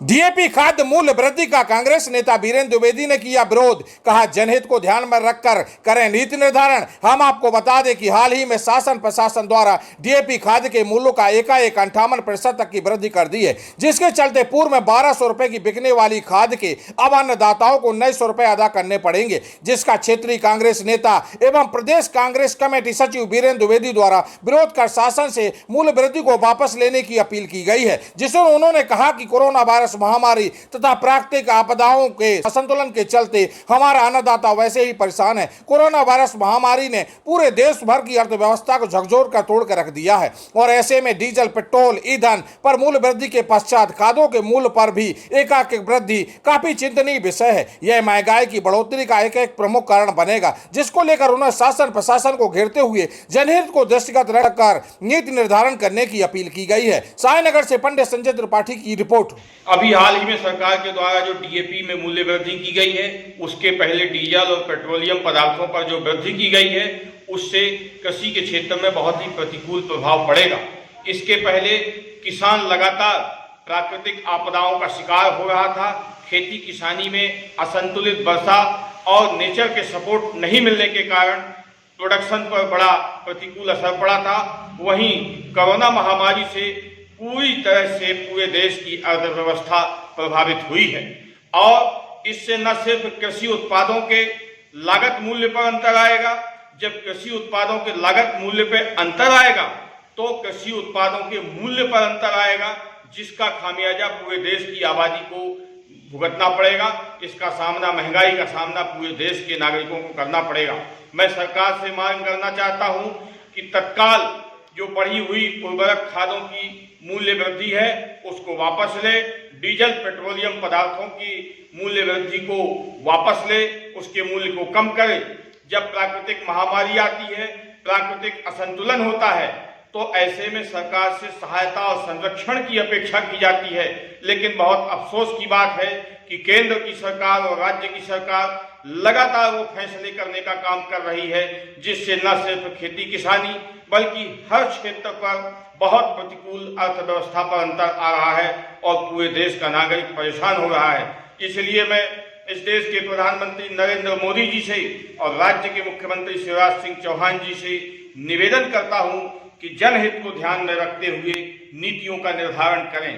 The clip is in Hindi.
डीएपी खाद्य मूल्य वृद्धि का कांग्रेस नेता वीरेंद्र द्विवेदी ने किया विरोध। कहा, जनहित को ध्यान में रखकर करें नीति निर्धारण। हम आपको बता दें कि हाल ही में शासन प्रशासन द्वारा डीएपी खाद्य के मूल्यों का एकाएक 58% तक की वृद्धि कर दी है, जिसके चलते पूर्व में 1200 रुपए की बिकने वाली खाद्य के अब अन्नदाताओं को 900 रुपए अदा करने पड़ेंगे, जिसका क्षेत्रीय कांग्रेस नेता एवं प्रदेश कांग्रेस कमेटी सचिव वीरेंद्र द्विवेदी द्वारा विरोध कर शासन से मूल्य वृद्धि को वापस लेने की अपील की गई है। जिसमें उन्होंने कहा कि कोरोना वायरस महामारी तथा प्राकृतिक आपदाओं के असंतुलन के चलते हमारा अन्नदाता वैसे ही परेशान है। कोरोना वायरस महामारी ने पूरे देश भर की अर्थव्यवस्था को झकझोर कर तोड़ कर रख दिया है और ऐसे में डीजल, पेट्रोल, ईंधन पर मूल्य वृद्धि के पश्चात खाद्यों के मूल्य पर भी एकाएक वृद्धि काफी चिंतनीय विषय है। यह महंगाई की बढ़ोतरी का एक प्रमुख कारण बनेगा, जिसको लेकर उन्होंने शासन प्रशासन को घेरते हुए जनहित को दृष्टिगत रखकर नीति निर्धारण करने की अपील की गई है। सायनगर से पंडित संजय त्रिपाठी की रिपोर्ट। अभी हाल ही में सरकार के द्वारा जो डीएपी में मूल्य वृद्धि की गई है, उसके पहले डीजल और पेट्रोलियम पदार्थों पर जो वृद्धि की गई है, उससे कृषि के क्षेत्र में बहुत ही प्रतिकूल प्रभाव पड़ेगा। इसके पहले किसान लगातार प्राकृतिक आपदाओं का शिकार हो रहा था। खेती किसानी में असंतुलित वर्षा और नेचर के सपोर्ट नहीं मिलने के कारण प्रोडक्शन पर बड़ा प्रतिकूल असर पड़ा था। वहीं कोरोना महामारी से पूरी तरह से पूरे देश की अर्थव्यवस्था प्रभावित हुई है और इससे न सिर्फ कृषि उत्पादों के लागत मूल्य पर अंतर आएगा। जब कृषि उत्पादों के लागत मूल्य पर अंतर आएगा तो कृषि उत्पादों के मूल्य पर अंतर आएगा, जिसका खामियाजा पूरे देश की आबादी को भुगतना पड़ेगा। इसका सामना, महंगाई का सामना पूरे देश के नागरिकों को करना पड़ेगा। मैं सरकार से मांग करना चाहता हूं कि तत्काल जो बढ़ी हुई उर्वरक खादों की मूल्य वृद्धि है उसको वापस ले, डीजल पेट्रोलियम पदार्थों की मूल्य वृद्धि को वापस ले, उसके मूल्य को कम करे। जब प्राकृतिक महामारी आती है, प्राकृतिक असंतुलन होता है, तो ऐसे में सरकार से सहायता और संरक्षण की अपेक्षा की जाती है। लेकिन बहुत अफसोस की बात है कि केंद्र की सरकार और राज्य की सरकार लगातार वो फैसले करने का काम कर रही है, जिससे न सिर्फ खेती किसानी बल्कि हर क्षेत्र पर बहुत प्रतिकूल अर्थव्यवस्था पर अंतर आ रहा है और पूरे देश का नागरिक परेशान हो रहा है। इसलिए मैं इस देश के प्रधानमंत्री नरेंद्र मोदी जी से और राज्य के मुख्यमंत्री शिवराज सिंह चौहान जी से निवेदन करता हूं कि जनहित को ध्यान में रखते हुए नीतियों का निर्धारण करें।